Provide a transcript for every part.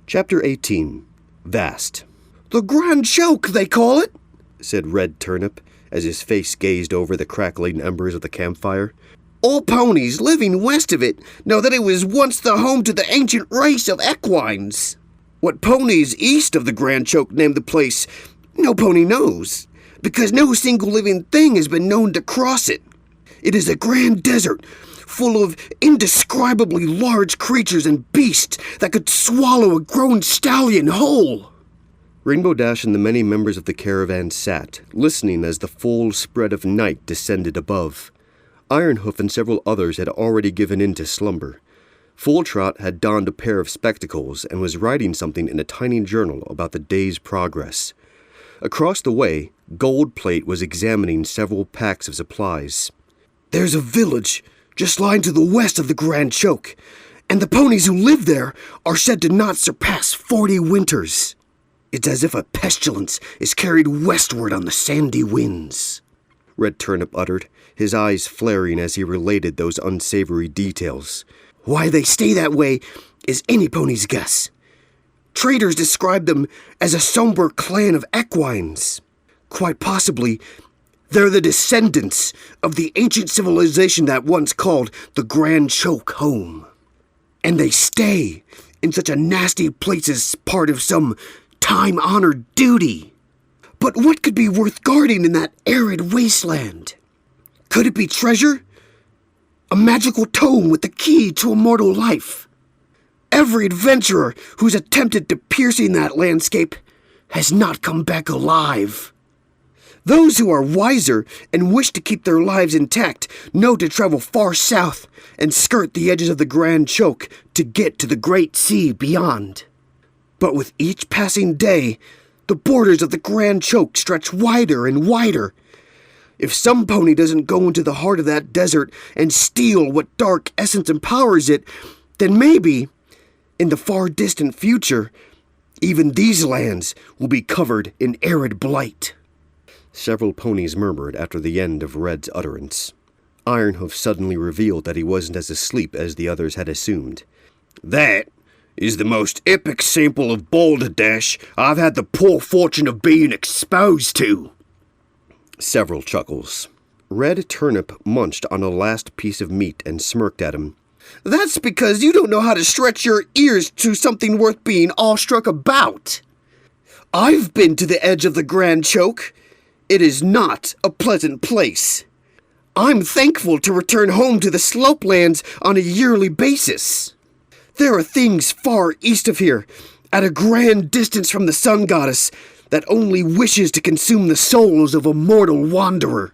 Chapter 18. Vast. "The Grand Choke, they call it," said Red Turnip, as his face gazed over the crackling embers of the campfire. "All ponies living west of it know that it was once the home to the ancient race of equines. What ponies east of the Grand Choke named the place, no pony knows, because no single living thing has been known to cross it. It is a grand desert, full of indescribably large creatures and beasts that could swallow a grown stallion whole." Rainbow Dash and the many members of the caravan sat, listening as the full spread of night descended above. Ironhoof and several others had already given in to slumber. Full Trot had donned a pair of spectacles and was writing something in a tiny journal about the day's progress. Across the way, Gold Plate was examining several packs of supplies. "There's a village just lying to the west of the Grand Choke, and the ponies who live there are said to not surpass 40 winters. It's as if a pestilence is carried westward on the sandy winds," Red Turnip uttered, his eyes flaring as he related those unsavory details. "Why they stay that way is any pony's guess. Traders describe them as a somber clan of equines. Quite possibly, they're the descendants of the ancient civilization that once called the Grand Choke home. And they stay in such a nasty place as part of some time-honored duty. But what could be worth guarding in that arid wasteland? Could it be treasure? A magical tome with the key to immortal life? Every adventurer who's attempted to piercing that landscape has not come back alive. Those who are wiser and wish to keep their lives intact know to travel far south and skirt the edges of the Grand Choke to get to the Great Sea beyond. But with each passing day, the borders of the Grand Choke stretch wider and wider. If some pony doesn't go into the heart of that desert and steal what dark essence empowers it, then maybe, in the far distant future, even these lands will be covered in arid blight." Several ponies murmured after the end of Red's utterance. Ironhoof suddenly revealed that he wasn't as asleep as the others had assumed. "That is the most epic sample of balderdash I've had the poor fortune of being exposed to." Several chuckles. Red Turnip munched on a last piece of meat and smirked at him. "That's because you don't know how to stretch your ears to something worth being awestruck about. I've been to the edge of the Grand Choke. It is not a pleasant place. I'm thankful to return home to the Slopelands on a yearly basis. There are things far east of here, at a grand distance from the Sun Goddess, that only wishes to consume the souls of a mortal wanderer."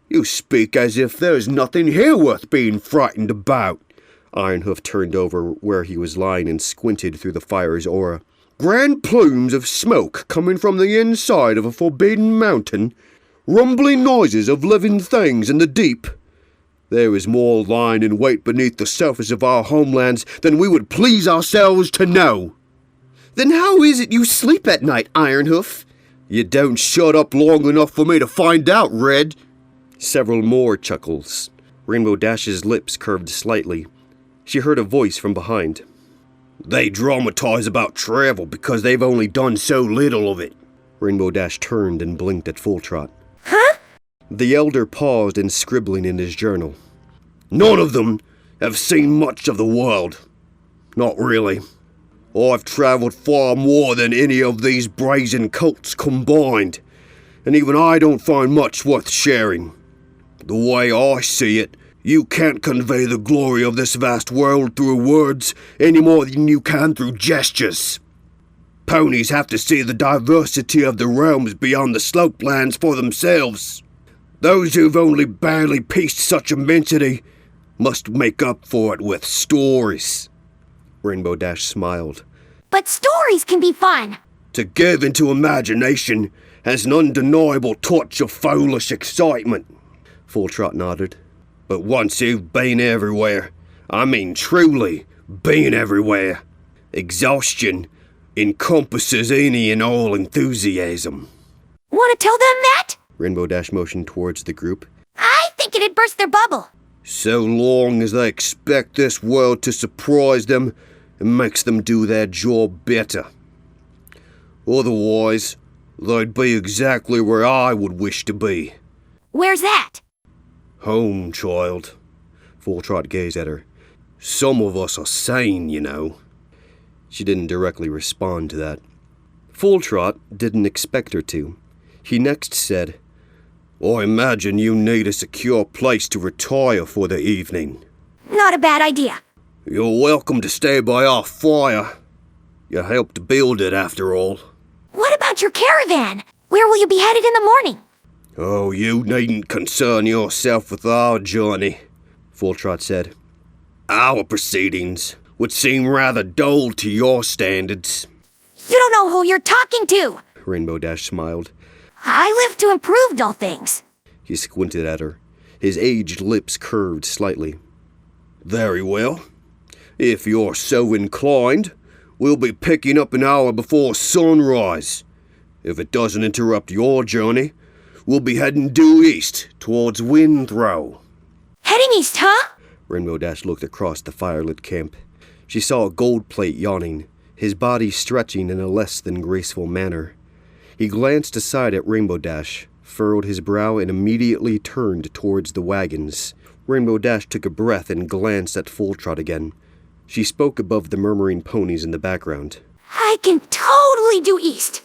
"You speak as if there's nothing here worth being frightened about." Ironhoof turned over where he was lying and squinted through the fire's aura. "Grand plumes of smoke coming from the inside of a forbidden mountain. Rumbling noises of living things in the deep. There is more lying in wait beneath the surface of our homelands than we would please ourselves to know." "Then how is it you sleep at night, Ironhoof?" "You don't shut up long enough for me to find out, Red." Several more chuckles. Rainbow Dash's lips curved slightly. She heard a voice from behind. "They dramatize about travel because they've only done so little of it." Rainbow Dash turned and blinked at Full Trot. "Huh?" The elder paused in scribbling in his journal. "None of them have seen much of the world. Not really. I've traveled far more than any of these brazen cults combined, and even I don't find much worth sharing. The way I see it, you can't convey the glory of this vast world through words any more than you can through gestures. Ponies have to see the diversity of the realms beyond the Slopelands for themselves. Those who've only barely pieced such immensity must make up for it with stories." Rainbow Dash smiled. "But stories can be fun." "To give into imagination has an undeniable touch of foolish excitement." Full Trot nodded. "But once you've been everywhere, I mean truly been everywhere, exhaustion encompasses any and all enthusiasm." "Want to tell them that?" Rainbow Dash motioned towards the group. "I think it'd burst their bubble." "So long as they expect this world to surprise them and makes them do their job better. Otherwise, they'd be exactly where I would wish to be. Where's that? Home, child. Full Trot gazed at her. Some of us are sane, you know. She didn't directly respond to that. Full Trot didn't expect her to. He next said, I imagine you need a secure place to retire for the evening. Not a bad idea. You're welcome to stay by our fire. You helped build it, after all. What about your caravan? Where will you be headed in the morning? Oh, you needn't concern yourself with our journey, Full Trot said. Our proceedings would seem rather dull to your standards. You don't know who you're talking to. Rainbow Dash smiled. I live to improve all things. He squinted at her. His aged lips curved slightly. Very well. If you're so inclined, we'll be picking up an hour before sunrise. If it doesn't interrupt your journey, we'll be heading due east towards Windthrow. Heading east, huh? Rainbow Dash looked across the firelit camp. She saw a gold plate yawning, his body stretching in a less than graceful manner. He glanced aside at Rainbow Dash, furrowed his brow, and immediately turned towards the wagons. Rainbow Dash took a breath and glanced at Full Trot again. She spoke above the murmuring ponies in the background. I can totally do east.